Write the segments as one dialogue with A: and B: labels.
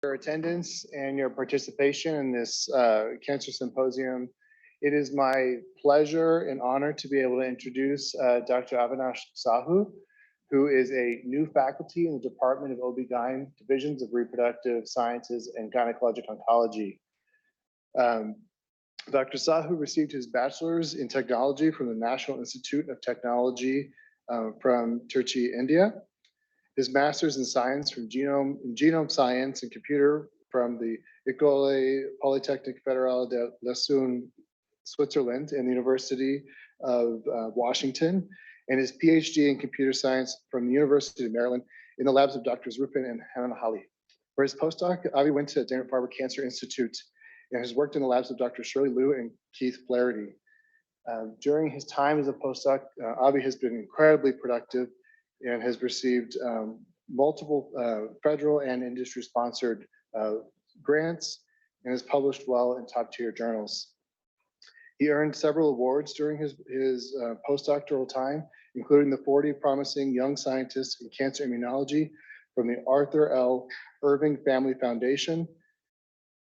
A: your attendance and your participation in this cancer symposium. It is my pleasure and honor to be able to introduce Dr. Avinash Sahu, who is a new faculty in the Department of OB-GYN, Divisions of Reproductive Sciences and Gynecologic Oncology. Dr. Sahu received his bachelor's in technology from the National Institute of Technology from Trichy, India. His master's in science from genome science and computer from the École Polytechnique Fédérale de Lausanne, Switzerland, and the University of Washington, and his PhD in computer science from the University of Maryland in the labs of Drs. Rupin and Hananhali. For his postdoc, Avi went to Dana-Farber Cancer Institute and has worked in the labs of Dr. Shirley Liu and Keith Flaherty. During his time as a postdoc, Avi has been incredibly productive and has received multiple federal and industry-sponsored grants and has published well in top-tier journals. He earned several awards during his postdoctoral time, including the 40 Promising Young Scientists in Cancer Immunology from the Arthur L. Irving Family Foundation.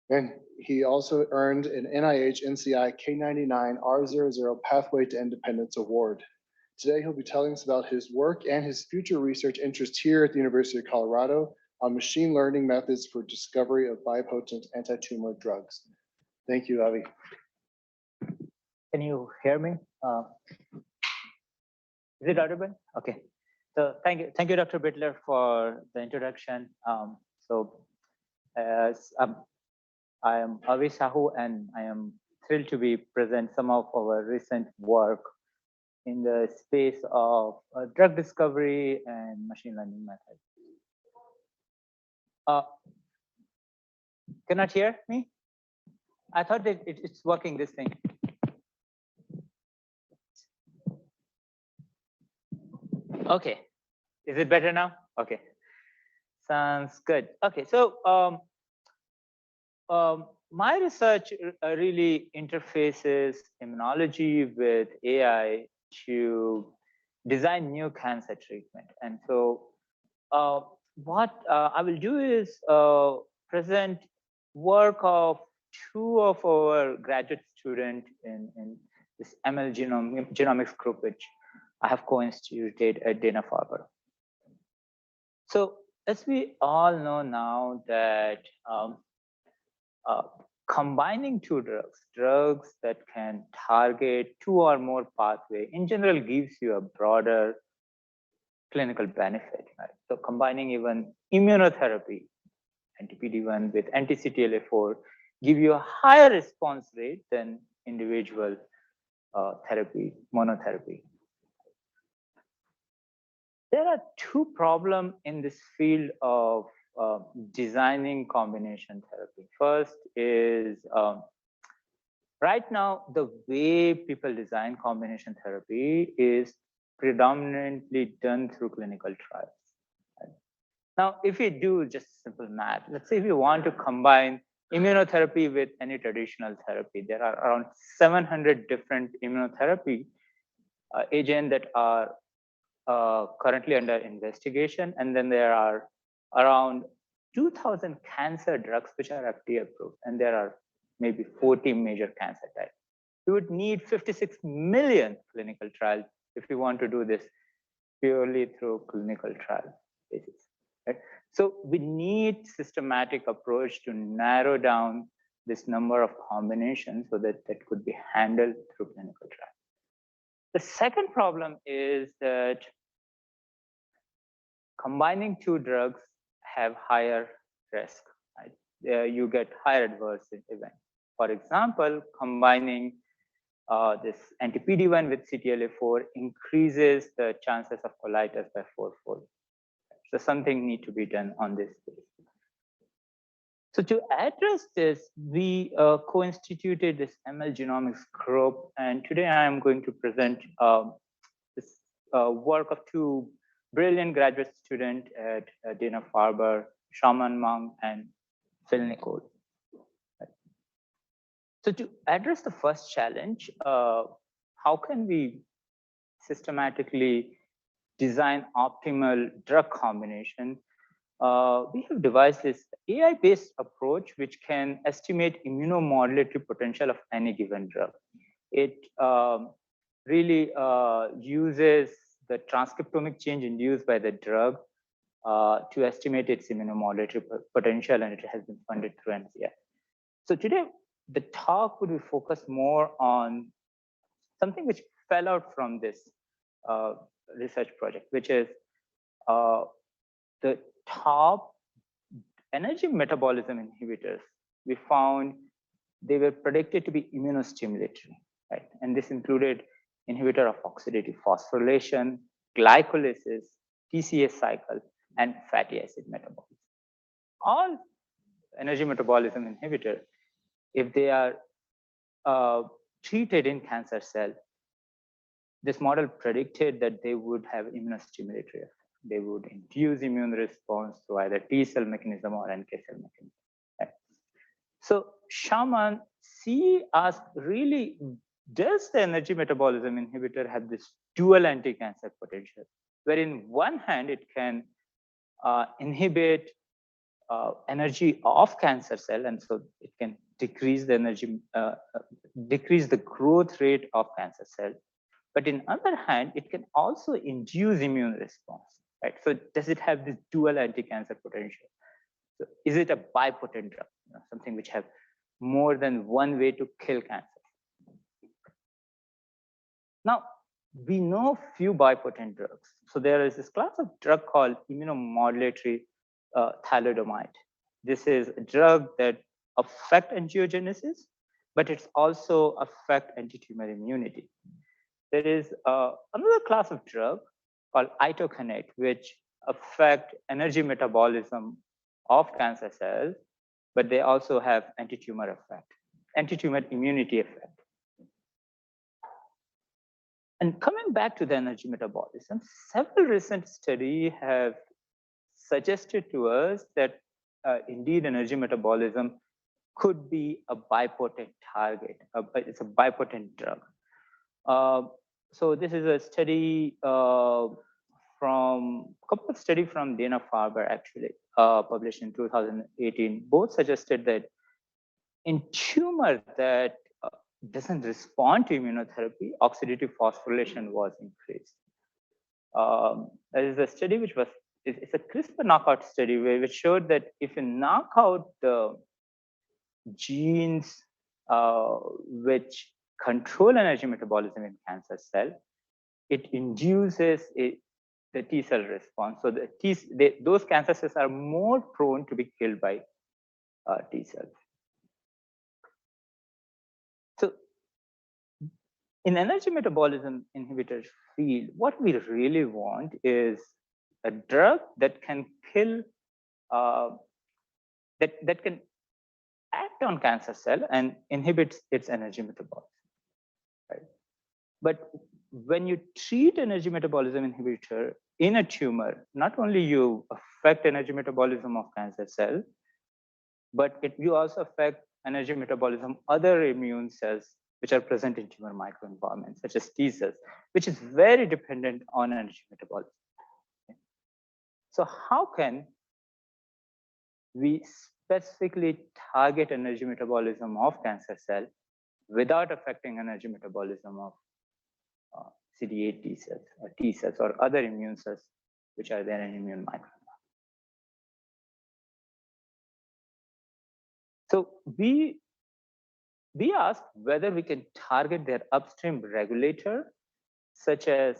A: And he also earned an NIH NCI K99 R00 Pathway to Independence Award. Today, he'll be telling us about his work and his future research interests here at the University of Colorado on machine learning methods for discovery of bipotent anti-tumor drugs. Thank you, Avi.
B: Can you hear me? Is it audible? Okay. So thank you, Dr. Bittler, for the introduction. I am Avi Sahu, and I am thrilled to be present some of our recent work in the space of drug discovery and machine learning methods. Cannot hear me? I thought that it's working, this thing. Okay, is it better now? Okay, sounds good. Okay, so my research really interfaces immunology with AI to design new cancer treatment. And so what I will do is present work of two of our graduate students in this ML genomics group, which I have co-instituted at Dana-Farber. So as we all know now that combining two drugs that can target two or more pathways in general gives you a broader clinical benefit. Right? So combining even immunotherapy, anti-PD-1 with anti-CTLA-4 give you a higher response rate than individual monotherapy. There are two problems in this field of designing combination therapy. First is right now, the way people design combination therapy is predominantly done through clinical trials. Right? Now, if we do just simple math, let's say if you want to combine immunotherapy with any traditional therapy, there are around 700 different immunotherapy agents that are currently under investigation. And then there are around 2,000 cancer drugs which are FDA approved, and there are maybe 40 major cancer types. We would need 56 million clinical trials if we want to do this purely through clinical trial basis. Right? So we need systematic approach to narrow down this number of combinations so that that could be handled through clinical trials. The second problem is that combining two drugs have higher risk. Right? You get higher adverse events. For example, combining this anti-PD-1 with CTLA-4 increases the chances of colitis by 4-fold. So something needs to be done on this space. So to address this, we co-instituted this ML genomics group, and today I am going to present this work of two brilliant graduate students at Dana-Farber, Shaman Meng and Phil Nicole. So to address the first challenge, how can we systematically design optimal drug combination? we have devised this AI-based approach which can estimate immunomodulatory potential of any given drug. It really uses the transcriptomic change induced by the drug to estimate its immunomodulatory potential, and it has been funded through NCI. So today, the talk would be focused more on something which fell out from this research project, which is the top energy metabolism inhibitors. We found they were predicted to be immunostimulatory, right? And this included inhibitor of oxidative phosphorylation, glycolysis, TCA cycle, and fatty acid metabolism. All energy metabolism inhibitor, if they are treated in cancer cell, this model predicted that they would have immunostimulatory effect. They would induce immune response through either T cell mechanism or NK cell mechanism. Right? So Shaman C asked, really, does the energy metabolism inhibitor have this dual anti-cancer potential, where in one hand it can inhibit energy of cancer cell, and so it can decrease the energy, decrease the growth rate of cancer cell. But in other hand, it can also induce immune response, right? So does it have this dual anti-cancer potential? So is it a bipotent drug, something which have more than one way to kill cancer? Now, we know few bipotent drugs. So there is this class of drug called immunomodulatory thalidomide. This is a drug that affect angiogenesis, but it's also affect anti-tumor immunity. There is another class of drug called itokinate, which affect energy metabolism of cancer cells, but they also have anti-tumor effect, anti-tumor immunity effect. And coming back to the energy metabolism, several recent studies have suggested to us that indeed energy metabolism could be a bipotent target. It's a bipotent drug. So this is a study from a couple of studies from Dana-Farber, actually, published in 2018. Both suggested that in tumor that doesn't respond to immunotherapy, oxidative phosphorylation was increased. There is a study which was, it's a CRISPR knockout study which showed that if you knock out the genes which control energy metabolism in cancer cell, it induces the T cell response. So those cancer cells are more prone to be killed by T cells. So in energy metabolism inhibitor field, what we really want is a drug that can kill, that can act on cancer cell and inhibits its energy metabolism, right? But when you treat energy metabolism inhibitor in a tumor, not only you affect energy metabolism of cancer cell, but you also affect energy metabolism other immune cells which are present in tumor microenvironment, such as T cells, which is very dependent on energy metabolism. Okay. So how can we specifically target energy metabolism of cancer cell without affecting energy metabolism of CD8 T cells or T cells or other immune cells which are there in immune microenvironment? So we asked whether we can target their upstream regulator, such as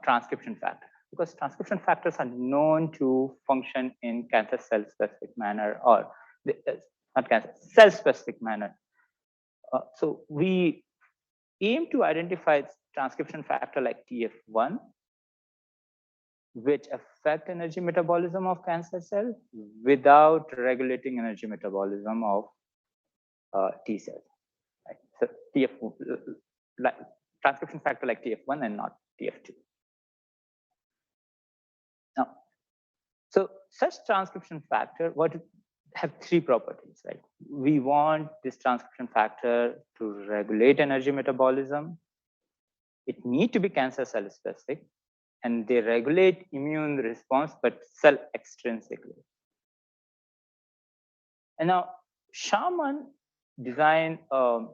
B: transcription factor, because transcription factors are known to function in cancer cell specific manner, or not cancer, cell specific manner. So we aim to identify transcription factor like TF1, which affect energy metabolism of cancer cell without regulating energy metabolism of T cells. Right? So transcription factor like TF1 and not TF2. Now, so such transcription factor have three properties, right? We want this transcription factor to regulate energy metabolism. It needs to be cancer cell specific, and they regulate immune response, but cell extrinsically. And now Shaman designed a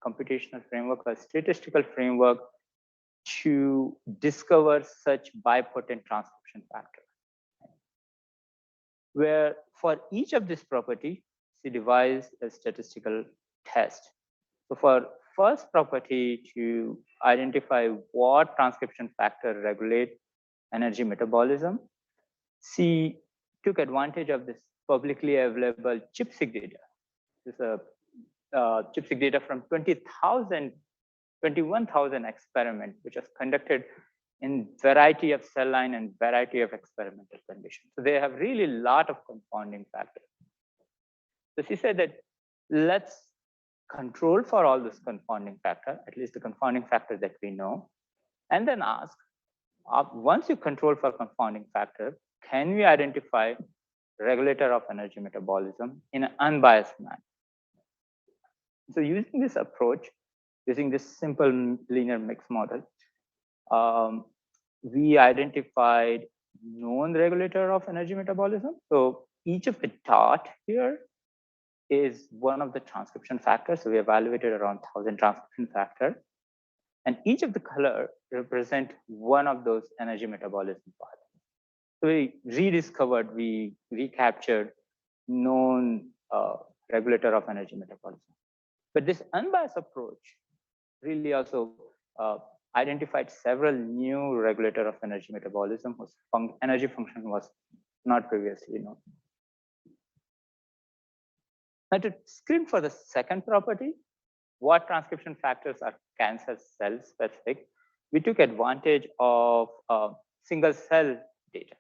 B: computational framework, a statistical framework to discover such bipotent transcription factor, where for each of this property, she devised a statistical test. So for first property to identify what transcription factor regulate energy metabolism, she took advantage of this publicly available ChIP-seq data. This is a ChIP-seq data from 21,000 experiment, which was conducted in variety of cell line and variety of experimental conditions. So they have really a lot of confounding factors. So she said that let's control for all this confounding factor, at least the confounding factor that we know, and then ask, once you control for confounding factor, can we identify regulator of energy metabolism in an unbiased manner? So using this approach, using this simple linear mix model, we identified known regulator of energy metabolism. So each of the dot here is one of the transcription factors. So we evaluated around 1,000 transcription factors. And each of the color represent one of those energy metabolism pathways. So we rediscovered, we recaptured known regulator of energy metabolism. But this unbiased approach really also identified several new regulator of energy metabolism whose energy function was not previously known. Now to screen for the second property, what transcription factors are cancer cell specific, we took advantage of single cell data.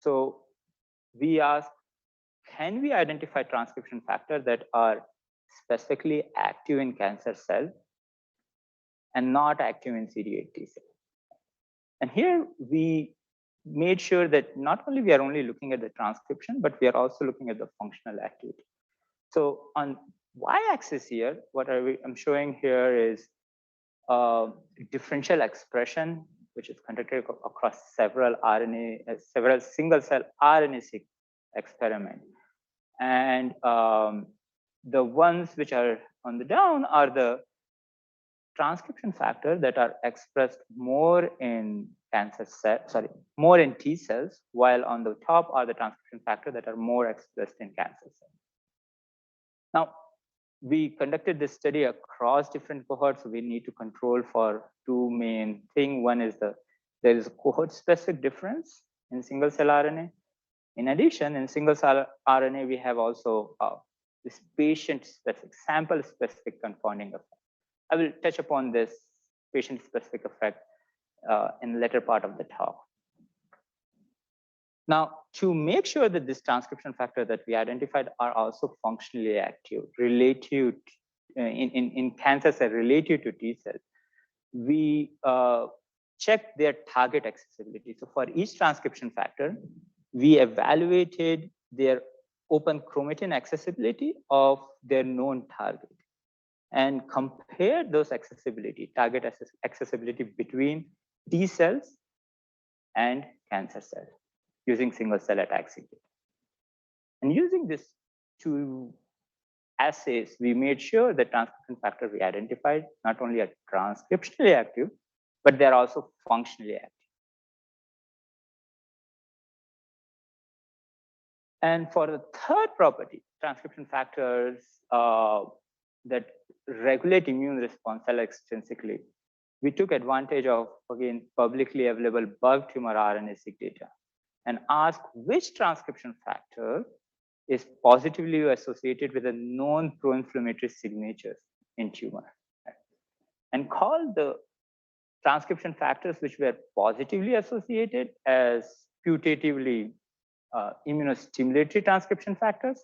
B: So we asked, can we identify transcription factors that are specifically active in cancer cell and not active in CD8 T cell? And here we made sure that not only we are only looking at the transcription, but we are also looking at the functional activity. So on y-axis here, what I'm showing here is differential expression, which is conducted across several RNA, several single cell RNA-seq experiment. And the ones which are on the down are the transcription factors that are expressed more in cancer cells, more in T cells, while on the top are the transcription factors that are more expressed in cancer cells. Now, we conducted this study across different cohorts. So we need to control for two main things. One is there is a cohort-specific difference in single cell RNA. In addition, in single cell RNA, we have also this patient-specific, sample-specific confounding effect. I will touch upon this patient-specific effect in the later part of the talk. Now, to make sure that this transcription factor that we identified are also functionally active, related in cancer cell related to T cells, we checked their target accessibility. So for each transcription factor, we evaluated their open chromatin accessibility of their known target and compared those target accessibility between T cells and cancer cells using single cell attack sequence. And using these two assays, we made sure the transcription factor we identified not only are transcriptionally active, but they're also functionally active. And for the third property, transcription factors that regulate immune response cell extrinsically, we took advantage of, again, publicly available bug tumor RNA-seq data and asked which transcription factor is positively associated with a known pro-inflammatory signatures in tumor, and called the transcription factors which were positively associated as putatively immunostimulatory transcription factors,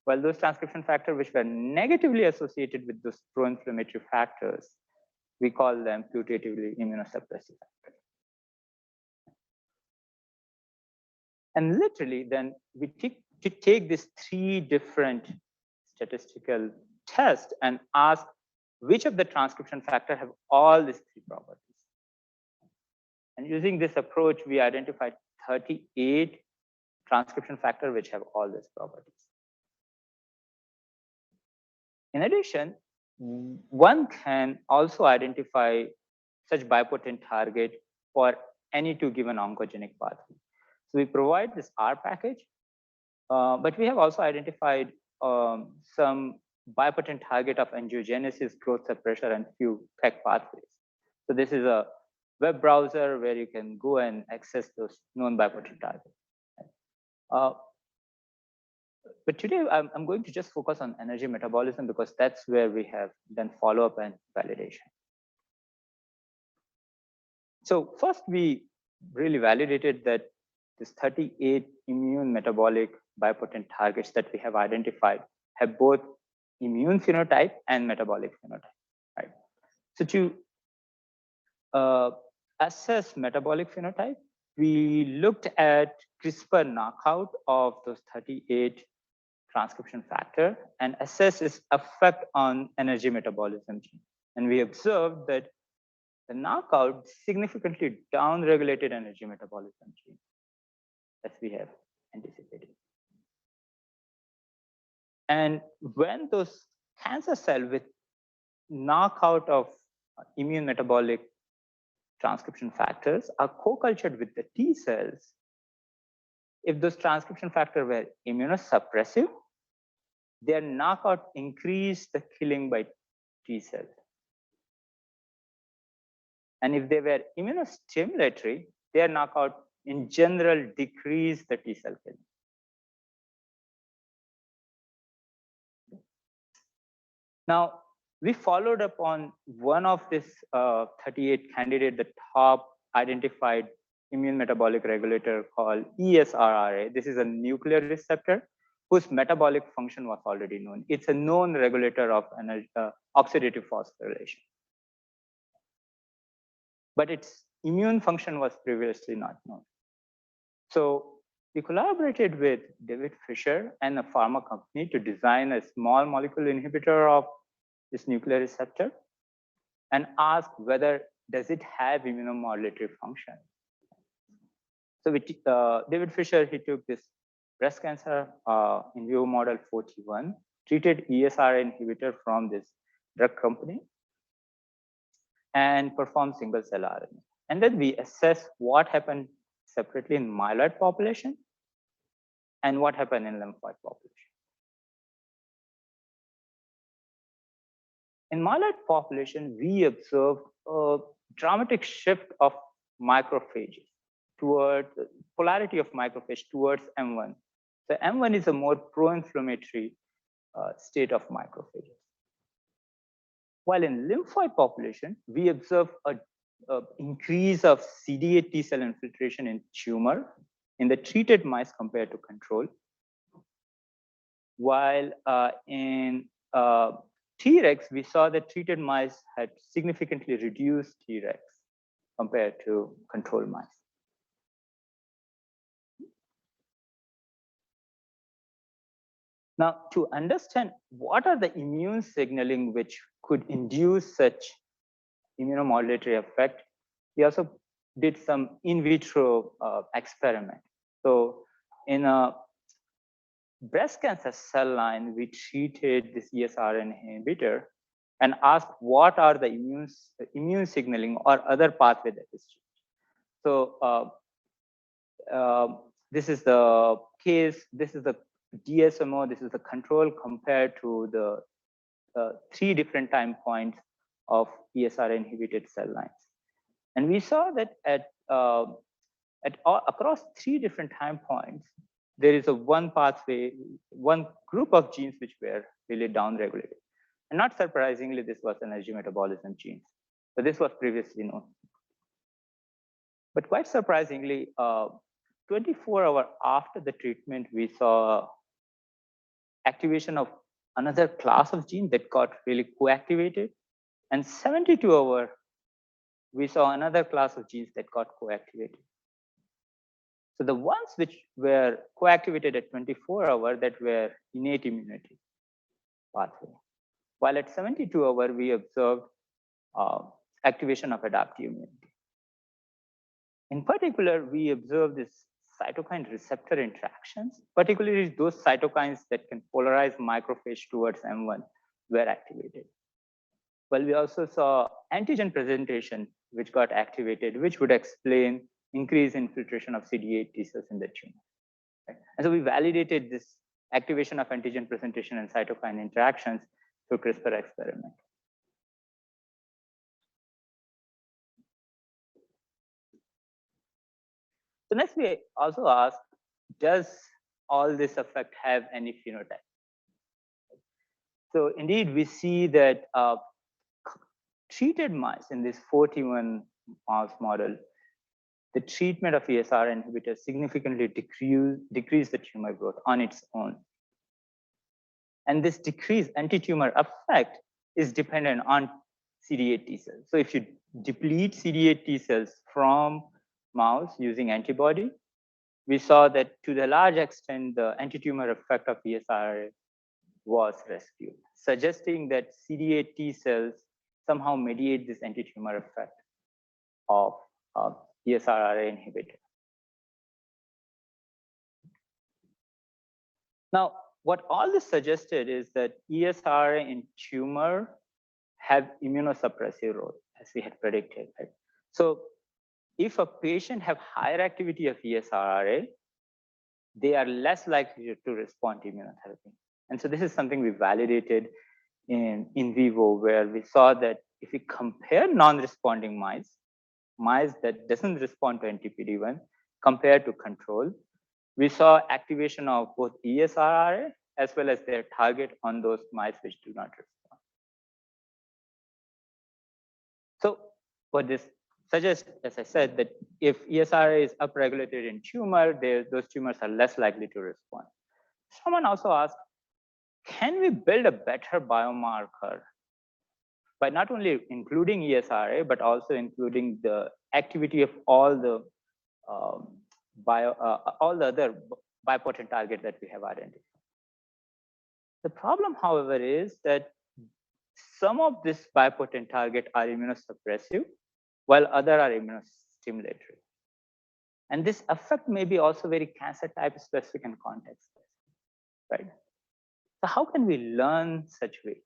B: while those transcription factors which were negatively associated with those pro-inflammatory factors, we call them putatively immunosuppressive factors. And literally, then we take these three different statistical tests and ask which of the transcription factors have all these three properties. And using this approach, we identified 38 transcription factors which have all these properties. In addition, one can also identify such bipotent target for any two given oncogenic pathway. So we provide this R package, but we have also identified some bipotent target of angiogenesis, growth suppressor, and few PEC pathways. So this is a web browser where you can go and access those known bipotent targets. But today I'm going to just focus on energy metabolism because that's where we have done follow-up and validation. So first we really validated that this 38 immune metabolic bipotent targets that we have identified have both immune phenotype and metabolic phenotype, right? So to assess metabolic phenotype, we looked at CRISPR knockout of those 38 transcription factor and assess its effect on energy metabolism gene. And we observed that the knockout significantly downregulated energy metabolism gene, as we have anticipated. And when those cancer cells with knockout of immune metabolic transcription factors are co-cultured with the T cells, if those transcription factors were immunosuppressive, their knockout increased the killing by T cells. And if they were immunostimulatory, their knockout in general decreased the T cell killing. Now, we followed up on one of this 38 candidate, the top identified immune metabolic regulator called ESRRA. This is a nuclear receptor whose metabolic function was already known. It's a known regulator of oxidative phosphorylation. But its immune function was previously not known. So we collaborated with David Fisher and a pharma company to design a small molecule inhibitor of this nuclear receptor and ask whether does it have immunomodulatory function. So with David Fisher, he took this breast cancer in vivo model 41, treated ESR inhibitor from this drug company, and performed single cell RNA. And then we assess what happened separately in myeloid population and what happened in lymphoid population. In myeloid population, we observed a dramatic shift of macrophages toward polarity of macrophage towards M1. So M1 is a more pro-inflammatory state of macrophages. While in lymphoid population, we observe a increase of CD8 T cell infiltration in tumor in the treated mice compared to control. While in Tregs, we saw that treated mice had significantly reduced Tregs compared to control mice. Now, to understand what are the immune signaling which could induce such immunomodulatory effect, we also did some in vitro experiment. So in a breast cancer cell line, we treated this ESR inhibitor and asked what are the immune signaling or other pathway that is changed. So this is the case, this is the DSMO, this is the control compared to the 3 different time points of ESR inhibited cell lines. And we saw that across 3 different time points, there is a one pathway, one group of genes which were really downregulated. And not surprisingly, this was energy metabolism genes. So this was previously known. But quite surprisingly, 24 hours after the treatment, we saw activation of another class of gene that got really co-activated. And 72 hours, we saw another class of genes that got co-activated. So the ones which were co-activated at 24 hours that were innate immunity pathway. While at 72 hours, we observed activation of adaptive immunity. In particular, we observe this cytokine receptor interactions, particularly those cytokines that can polarize macrophage towards M1 were activated. Well, we also saw antigen presentation, which got activated, which would explain increase infiltration of CD8 T cells in the tumor. Right? And so we validated this activation of antigen presentation and cytokine interactions through CRISPR experiment. So next we also ask, does all this effect have any phenotype? So indeed, we see that treated mice in this 41 mouse model, the treatment of ESR inhibitors significantly decrease the tumor growth on its own. And this decreased anti-tumor effect is dependent on CD8 T cells. So if you deplete CD8 T cells from mouse using antibody, we saw that to the large extent, the anti-tumor effect of ESR was rescued, suggesting that CD8 T cells somehow mediate this anti-tumor effect of ESR inhibitor. Now, what all this suggested is that ESR in tumor have immunosuppressive role, as we had predicted, right? So if a patient have higher activity of ESRRA, they are less likely to respond to immunotherapy. And so this is something we validated in vivo, where we saw that if we compare non-responding mice that doesn't respond to anti-PD-1 compared to control, we saw activation of both ESRRA as well as their target on those mice which do not respond. So what this suggests, as I said, that if ESRA is upregulated in tumor, those tumors are less likely to respond. Someone also asked, can we build a better biomarker by not only including ESRA, but also including the activity of all the other bipotent target that we have identified? The problem, however, is that some of this bipotent target are immunosuppressive, while other are immunostimulatory. And this effect may be also very cancer type specific and context specific, right? So how can we learn such weight?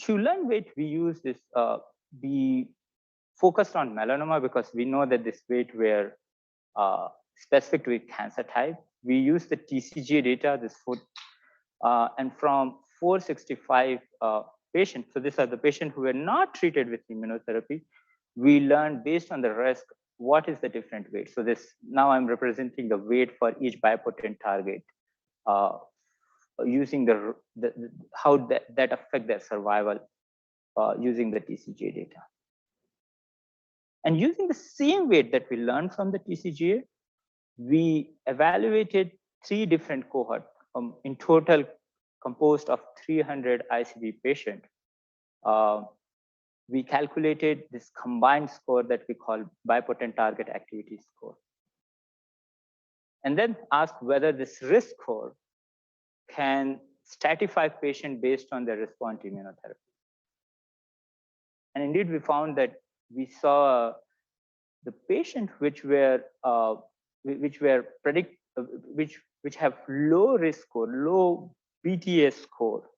B: To learn weight, we use this, we focused on melanoma because we know that this weight were specific to a cancer type. We use the TCGA data, and from 465 patients, so these are the patients who were not treated with immunotherapy, we learned based on the risk, what is the different weight. So now I'm representing the weight for each bipotent target, using how that affect their survival using the TCGA data. And using the same weight that we learned from the TCGA, we evaluated 3 different cohorts, in total composed of 300 ICB patients. We calculated this combined score that we call bipotent target activity score. And then asked whether this risk score can stratify patient based on their response to immunotherapy. And indeed, we found that we saw the patient which have low risk score, low BTS score,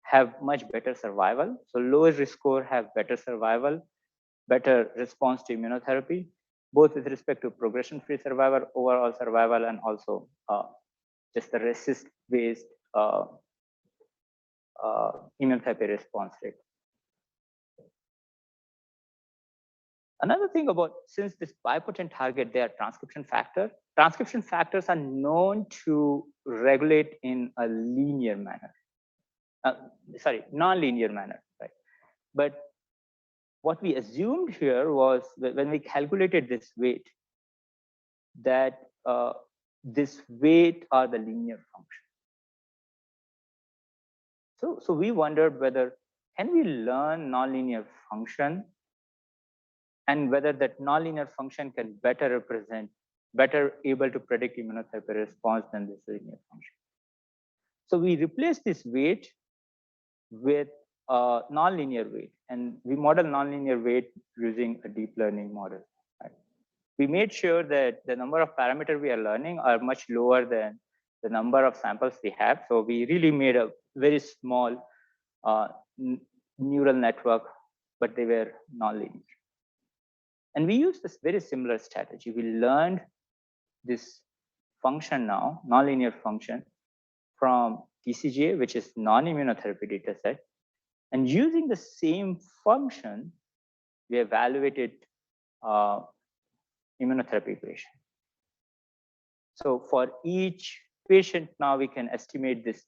B: have much better survival. So lower risk score have better survival, better response to immunotherapy, both with respect to progression-free survival, overall survival, and also just the RECIST-based immunotherapy response rate. Another thing about, since this bipotent target, they are transcription factors are known to regulate in a linear manner. Non-linear manner, right? But what we assumed here was that when we calculated this weight, that this weight are the linear function. So we wondered whether, can we learn nonlinear function, and whether that nonlinear function can better able to predict immunotherapy response than this linear function. So we replaced this weight with a nonlinear weight, and we model nonlinear weight using a deep learning model. Right? We made sure that the number of parameters we are learning are much lower than the number of samples we have. So we really made a very small neural network, but they were nonlinear. And we used this very similar strategy. We learned this function now, nonlinear function, from TCGA, which is non-immunotherapy data set. And using the same function, we evaluated immunotherapy patient. So for each patient, now we can estimate this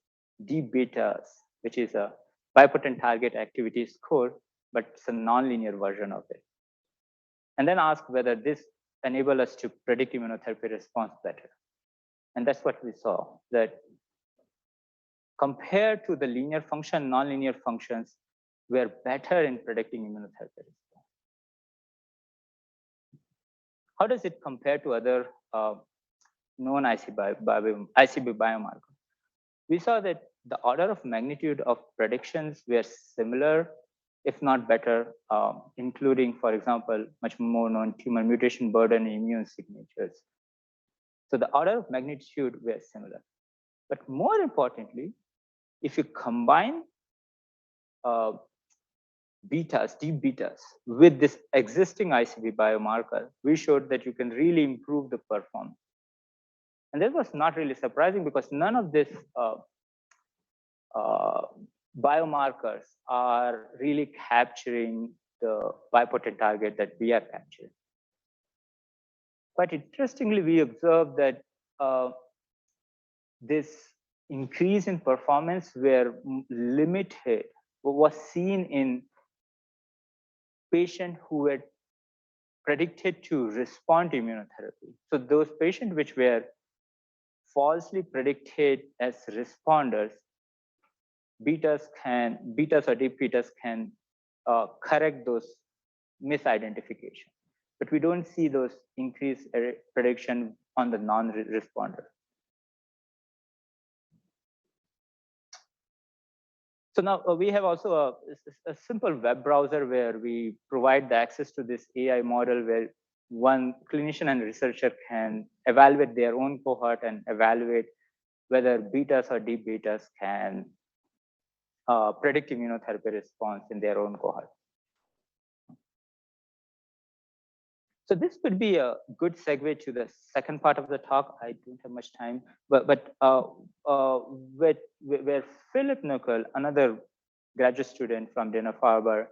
B: D betas, which is a bipotent target activity score, but it's a nonlinear version of it. And then ask whether this enables us to predict immunotherapy response better. And that's what we saw, that compared to the linear function, nonlinear functions were better in predicting immunotherapy response. How does it compare to other known ICB biomarkers? We saw that the order of magnitude of predictions were similar, if not better, including, for example, much more known tumor mutation burden and immune signatures. So the order of magnitude were similar. But more importantly, if you combine betas, deep betas, with this existing ICB biomarker, we showed that you can really improve the performance. And that was not really surprising because none of these biomarkers are really capturing the bipotent target that we are capturing. But interestingly, we observed that this increase in performance were limited, was seen in patients who were predicted to respond to immunotherapy. So those patients which were falsely predicted as responders, betas or deep betas can correct those misidentification. But we don't see those increased prediction on the non-responder. So now we have also a simple web browser where we provide the access to this AI model where one clinician and researcher can evaluate their own cohort and evaluate whether betas or deep betas can predict immunotherapy response in their own cohort. So this could be a good segue to the second part of the talk. I don't have much time, but where Philip Nickel, another graduate student from Dana-Farber,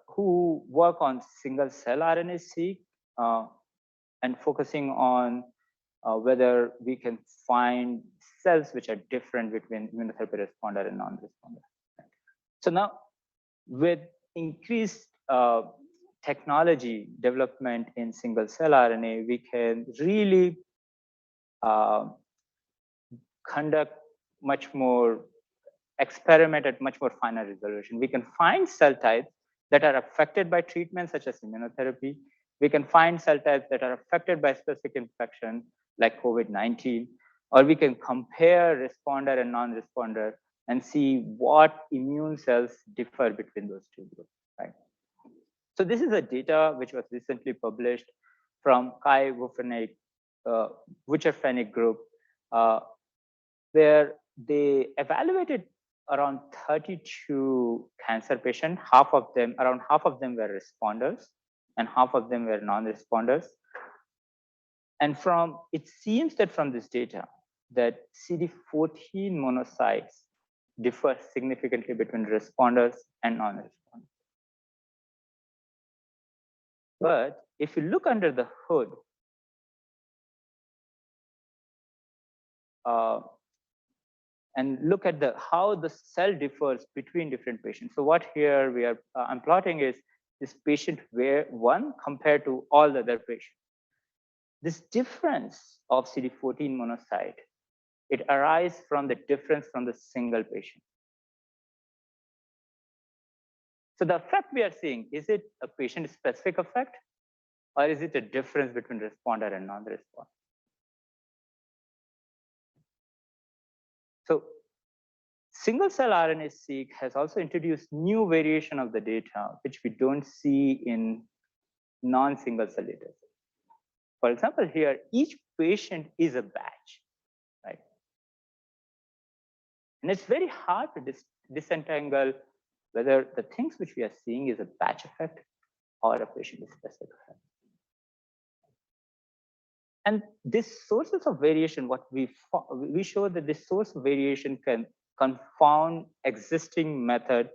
B: who work on single cell RNA-seq and focusing on whether we can find cells which are different between immunotherapy responder and non-responder. So now with increased technology development in single cell RNA, we can really conduct much more experiment at much more finer resolution. We can find cell types that are affected by treatment such as immunotherapy. We can find cell types that are affected by specific infection like COVID-19, or we can compare responder and non-responder and see what immune cells differ between those two groups, right? So this is a data which was recently published from Kai Wucherfenig group, where they evaluated around 32 cancer patients. Around half of them were responders and half of them were non-responders. And it seems that from this data that CD14 monocytes differ significantly between responders and non-responders. But if you look under the hood, and look at how the cell differs between different patients. So what here I'm plotting is this patient one compared to all the other patients. This difference of CD14 monocyte, it arises from the difference from the single patient. So the effect we are seeing, is it a patient-specific effect, or is it a difference between responder and non-responder? So Single cell RNA-seq has also introduced new variation of the data, which we don't see in non-single cell data. For example, here, each patient is a batch, right? And it's very hard to disentangle whether the things which we are seeing is a batch effect or a patient-specific effect. And this sources of variation, what we show that this source of variation can confound existing method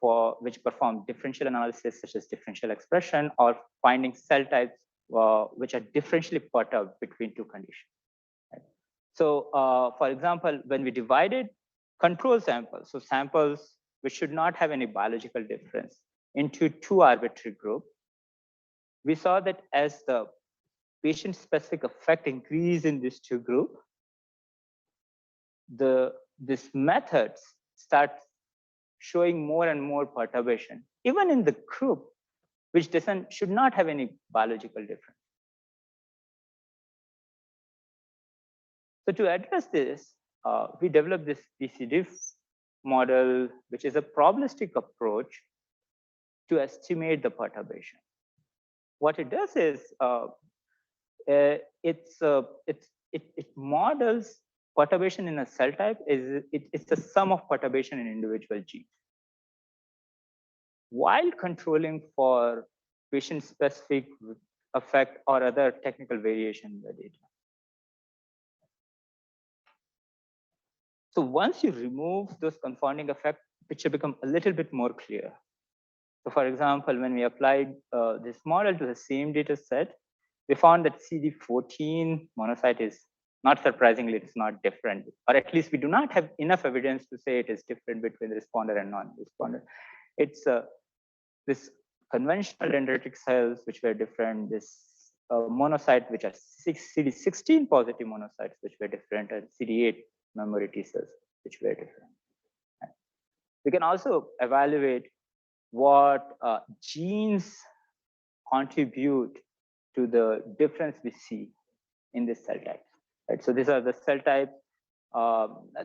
B: for which perform differential analysis, such as differential expression, or finding cell types which are differentially perturbed between two conditions. Right? So, for example, when we divided control samples, so samples which should not have any biological difference, into two arbitrary groups, we saw that as the patient-specific effect increase in these two groups, this methods start showing more and more perturbation, even in the group which should not have any biological difference. So to address this, we developed this PCDIF model, which is a probabilistic approach to estimate the perturbation. What it does is it models perturbation in a cell type. It's the sum of perturbation in individual genes, while controlling for patient-specific effect or other technical variation in the data. So once you remove those confounding effects, picture becomes a little bit more clear. So for example, when we applied this model to the same data set, we found that CD14 monocyte is, not surprisingly, it's not different, or at least we do not have enough evidence to say it is different between the responder and non-responder. It's this conventional dendritic cells which were different, this monocyte which are CD16 positive monocytes which were different, and CD8 memory T cells which were different. We can also evaluate what genes contribute to the difference we see in this cell type. Right? So these are the cell types.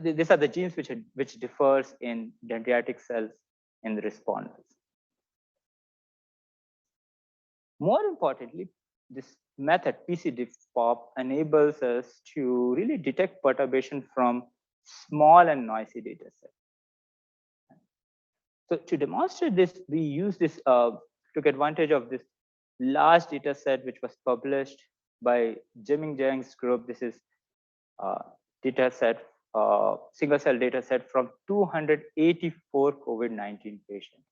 B: These are the genes which differs in dendritic cells in the responders. More importantly, this method PCDIF-POP enables us to really detect perturbation from small and noisy data sets. So to demonstrate this, we use this, took advantage of this large data set which was published by Jiming Jiang's group. This is data set, single cell data set from 284 COVID-19 patients,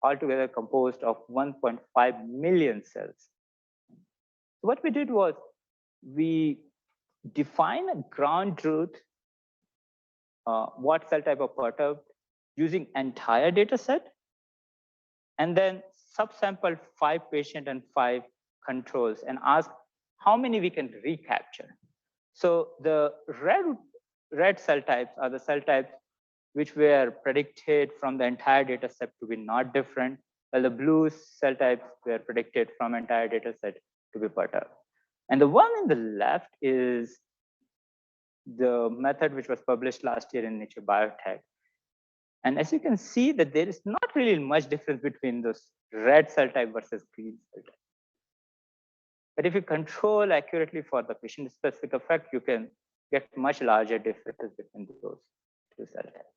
B: altogether composed of 1.5 million cells. So what we did was we define a ground truth, what cell type are perturbed using entire data set, and then subsampled 5 patient and 5 controls and ask how many we can recapture. So the red cell types are the cell types which were predicted from the entire data set to be not different, while the blue cell types were predicted from entire data set to be perturbed. And the one in the left is the method which was published last year in Nature Biotech. And as you can see that there is not really much difference between those red cell type versus green cell type. But if you control accurately for the patient-specific effect, you can get much larger differences between those two cell types.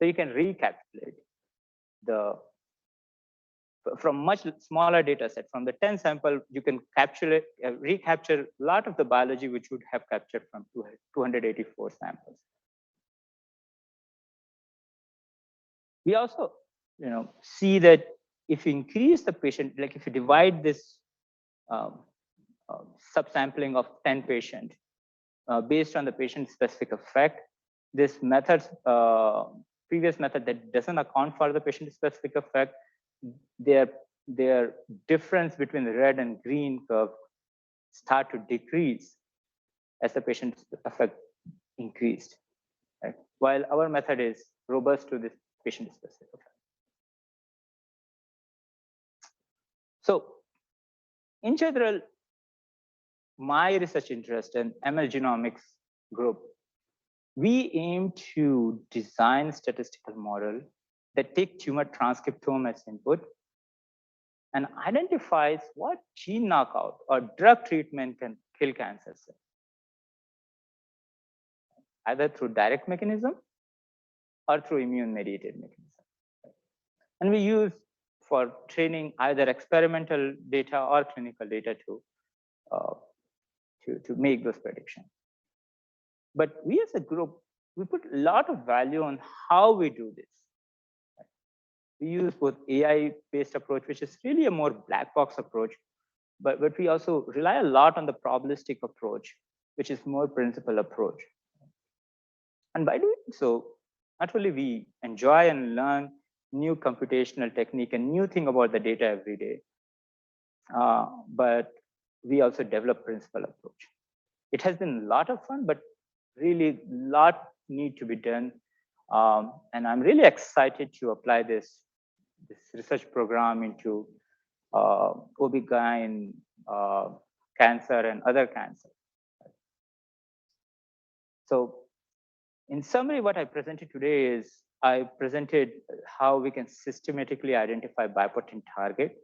B: So you can recapitulate from much smaller data set. From the 10 sample, you can recapture a lot of the biology which would have captured from 284 samples. We also, see that if you increase the patient, like if you divide this subsampling of 10 patients based on the patient-specific effect, this method's previous method that doesn't account for the patient-specific effect, their difference between the red and green curve start to decrease as the patient effect increased, right? While our method is robust to this patient-specific effect. So in general, my research interest in ML genomics group we aim to design statistical model that take tumor transcriptome as input and identifies what gene knockout or drug treatment can kill cancer cells, either through direct mechanism or through immune mediated mechanism. And we use for training either experimental data or clinical data to make those predictions. But we as a group, we put a lot of value on how we do this. We use both AI-based approach, which is really a more black box approach, but we also rely a lot on the probabilistic approach, which is more principal approach. And by doing so, not only we enjoy and learn new computational technique and new thing about the data every day, but we also develop principal approach. It has been a lot of fun, but really a lot need to be done. And I'm really excited to apply this research program into OB/GYN, cancer and other cancer. So in summary, what I presented today is I presented how we can systematically identify bipotent target.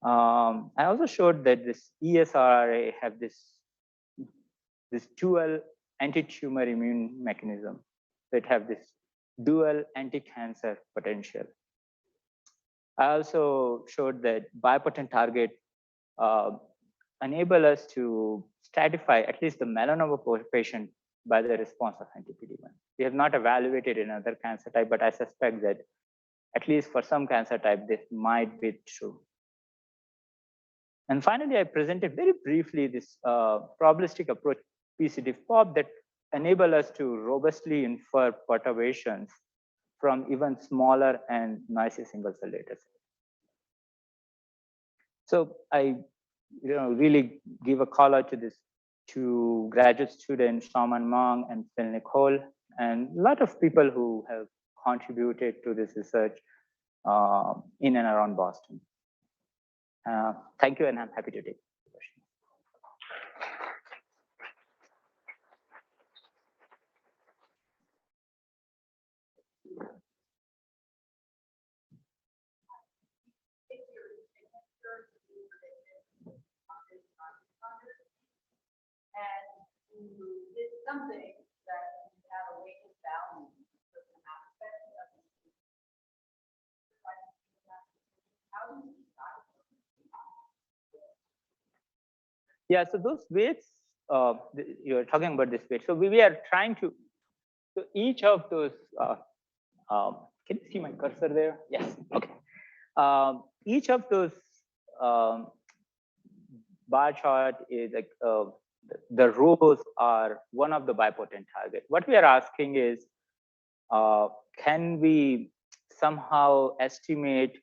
B: I also showed that this ESRRA have this dual anti-tumor immune mechanism that have this dual anti-cancer potential. I also showed that bipotent target enable us to stratify at least the melanoma patient by the response of anti-PD-1. We have not evaluated another cancer type, but I suspect that at least for some cancer type, this might be true. And finally, I presented very briefly this probabilistic approach, PCD-FOB, that enable us to robustly infer perturbations from even smaller and noisy single cell data sets. So I really give a call out to this to graduate students, Shaman Mong and Phil Nicole, and a lot of people who have contributed to this research in and around Boston. Thank you, and I'm happy to take questions.
C: And you did something that you have a weighted value in certain aspects of it. How do you decide?
B: Yeah, so those weights, you're talking about this weight. So we are trying to, so each of those, can you see my cursor there? Yes, okay. Each of those bar chart is like, the rows are one of the bipotent target. What we are asking is, can we somehow estimate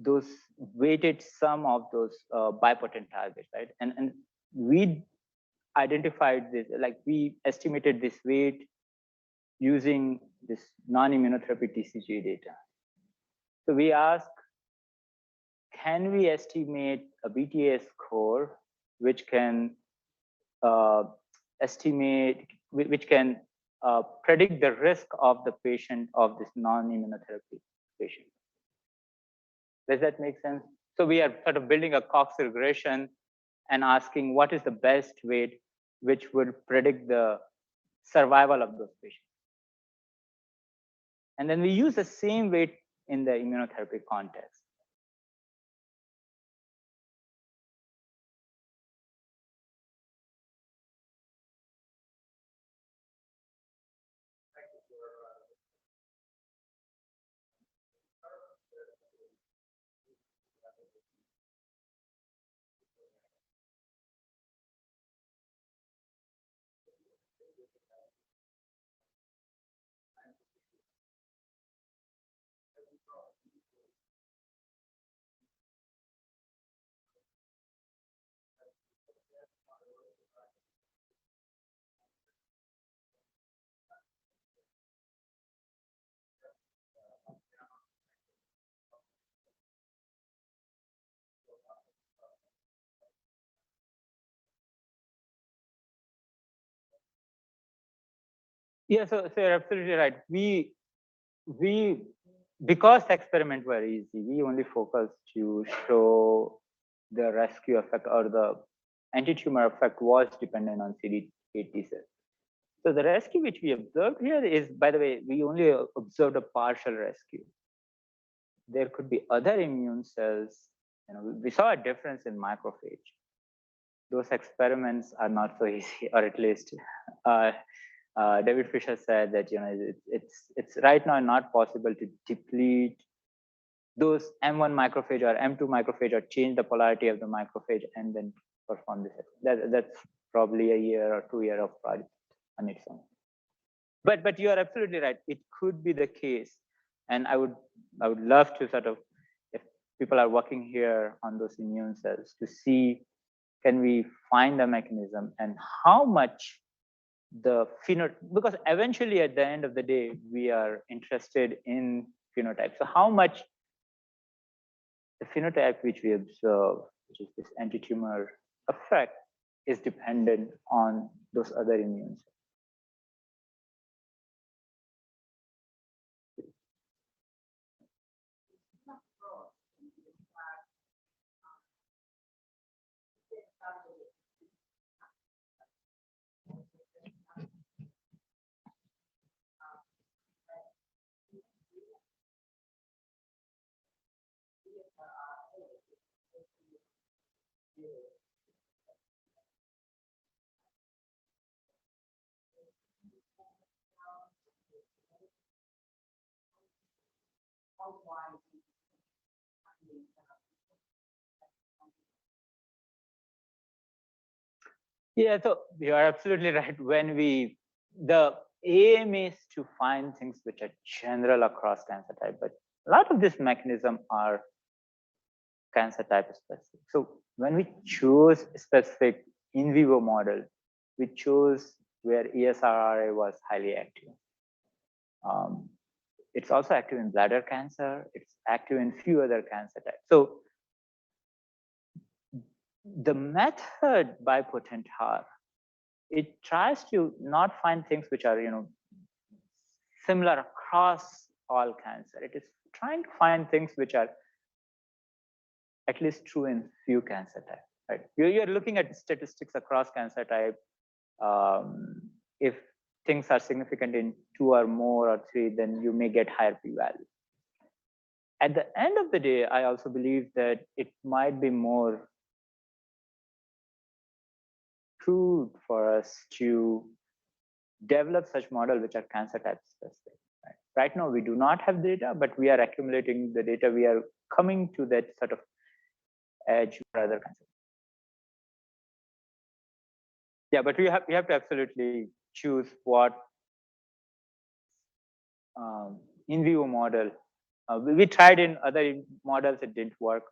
B: those weighted sum of those bipotent targets, right? And we identified this, like we estimated this weight using this non-immunotherapy TCGA data. So we ask, can we estimate a BTA score which can estimate, which can predict the risk of the patient of this non-immunotherapy patient? Does that make sense? So we are sort of building a Cox regression and asking what is the best weight which would predict the survival of those patients. And then we use the same weight in the immunotherapy context. Yeah, so you're absolutely right. We because the experiment were easy, we only focused to show the rescue effect or the anti-tumor effect was dependent on CD8 T cells. So the rescue which we observed here is, by the way, we only observed a partial rescue. There could be other immune cells. You know, we saw a difference in macrophage. Those experiments are not so easy, or at least uh, David Fisher said that it's right now not possible to deplete those M1 macrophage or M2 macrophage or change the polarity of the macrophage and then perform this. That's probably a year or 2 year of project on its own. But you are absolutely right. It could be the case, and I would love to sort of, if people are working here on those immune cells, to see can we find the mechanism and how much the phenotype, because eventually at the end of the day we are interested in phenotype. So how much the phenotype which we observe, which is this anti-tumor effect, is dependent on those other immune cells. Yeah, so you are absolutely right. When the aim is to find things which are general across cancer type, but a lot of this mechanism are cancer type specific. So when we choose specific in vivo model, we chose where ESRRA was highly active. It's also active in bladder cancer. It's active in few other cancer types. So the method Bipotent HAR, it tries to not find things which are similar across all cancer. It is trying to find things which are at least true in few cancer types. Right? You're looking at statistics across cancer type. If things are significant in 2 or more or 3, then you may get higher p-value. At the end of the day, I also believe that it might be more true for us to develop such models which are cancer type specific. Right now, we do not have data, but we are accumulating the data. We are coming to that sort of edge for other cancer. Yeah, but we have to absolutely choose what in vivo model. We tried in other models, it didn't work,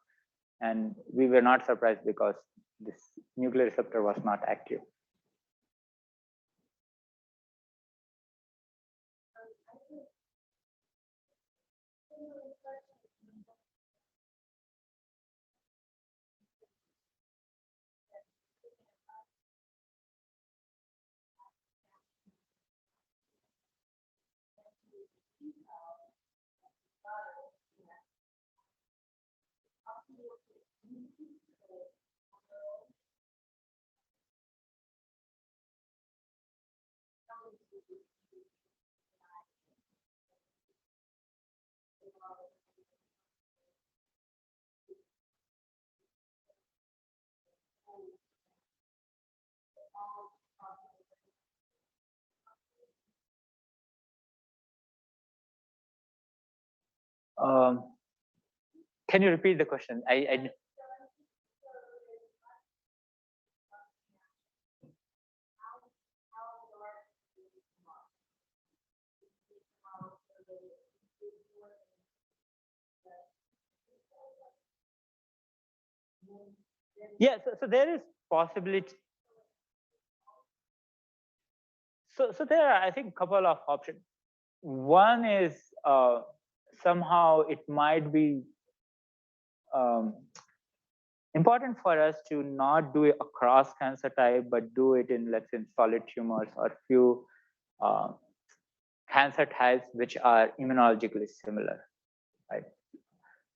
B: and we were not surprised because this nuclear receptor was not active. Can you repeat the question? Yeah, so there is possibility. So there are, I think, a couple of options. One is somehow it might be important for us to not do it across cancer type, but do it in, let's say, solid tumors or few cancer types which are immunologically similar, right?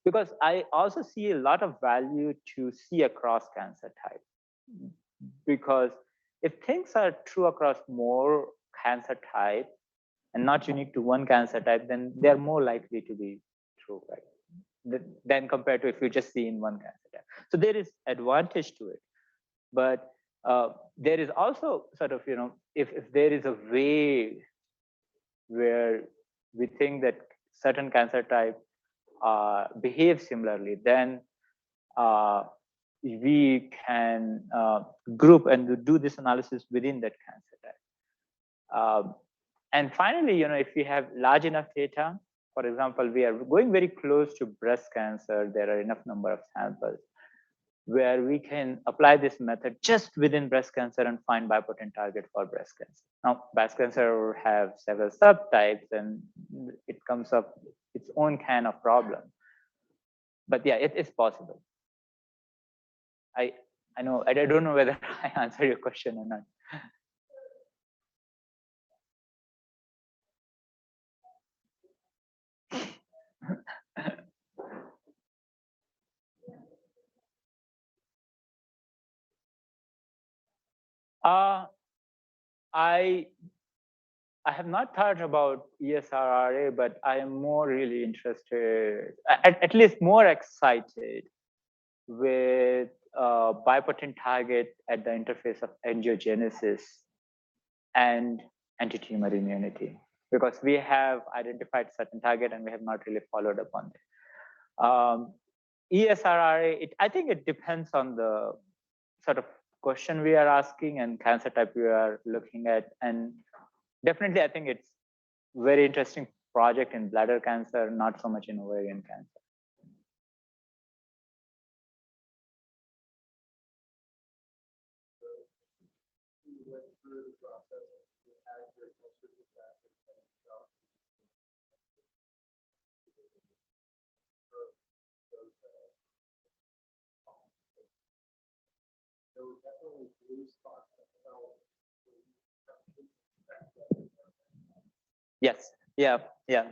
B: Because I also see a lot of value to see across cancer type. Because if things are true across more cancer type and not unique to one cancer type, then they're more likely to be true, right? Than compared to if you just see in one cancer type. So there is advantage to it. But there is also sort of, if there is a way where we think that certain cancer type behave similarly, then we can group and do this analysis within that cancer type. And finally, if we have large enough data, for example, we are going very close to breast cancer, there are enough number of samples where we can apply this method just within breast cancer and find bipotent target for breast cancer. Now, breast cancer have several subtypes and it comes up its own kind of problem. But yeah, it's possible. I know, I don't know whether I answered your question or not. I have not thought about ESRRA, but I am more really interested, at least more excited with bipotent target at the interface of angiogenesis and anti-tumor immunity, because we have identified certain target and we have not really followed up on it. ESRRA, I think it depends on the sort of question we are asking and cancer type we are looking at. And definitely, I think it's very interesting project in bladder cancer, not so much in ovarian cancer. Yes. Yeah. Yeah.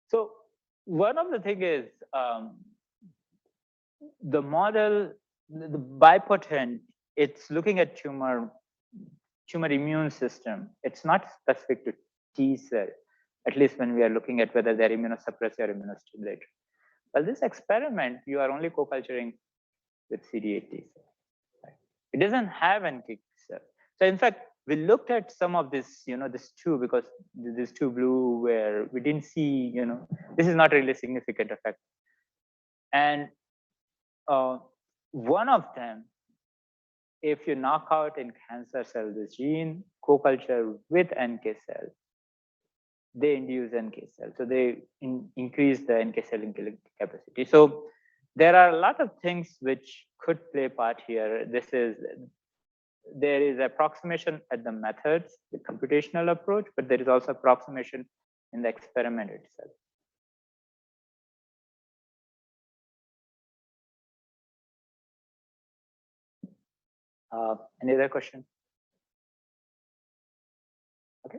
B: So one of the thing is the model, the bipotent, it's looking at tumor immune system. It's not specific to T cell, at least when we are looking at whether they're immunosuppressor or immunostimulator. Well, this experiment, you are only co-culturing with CD8 T cell. Right? It doesn't have NK cell. So in fact, we looked at some of this, this two, because this two blue where we didn't see, this is not really a significant effect. And one of them, if you knock out in cancer cell this gene, co-culture with NK cell, they induce NK cell. So they increase the NK cell killing capacity. So there are a lot of things which could play part here. There is approximation at the methods, the computational approach, but there is also approximation in the experiment itself. Any other question? Okay.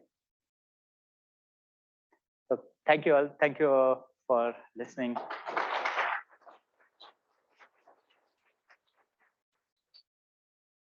B: So thank you all. Thank you all for listening.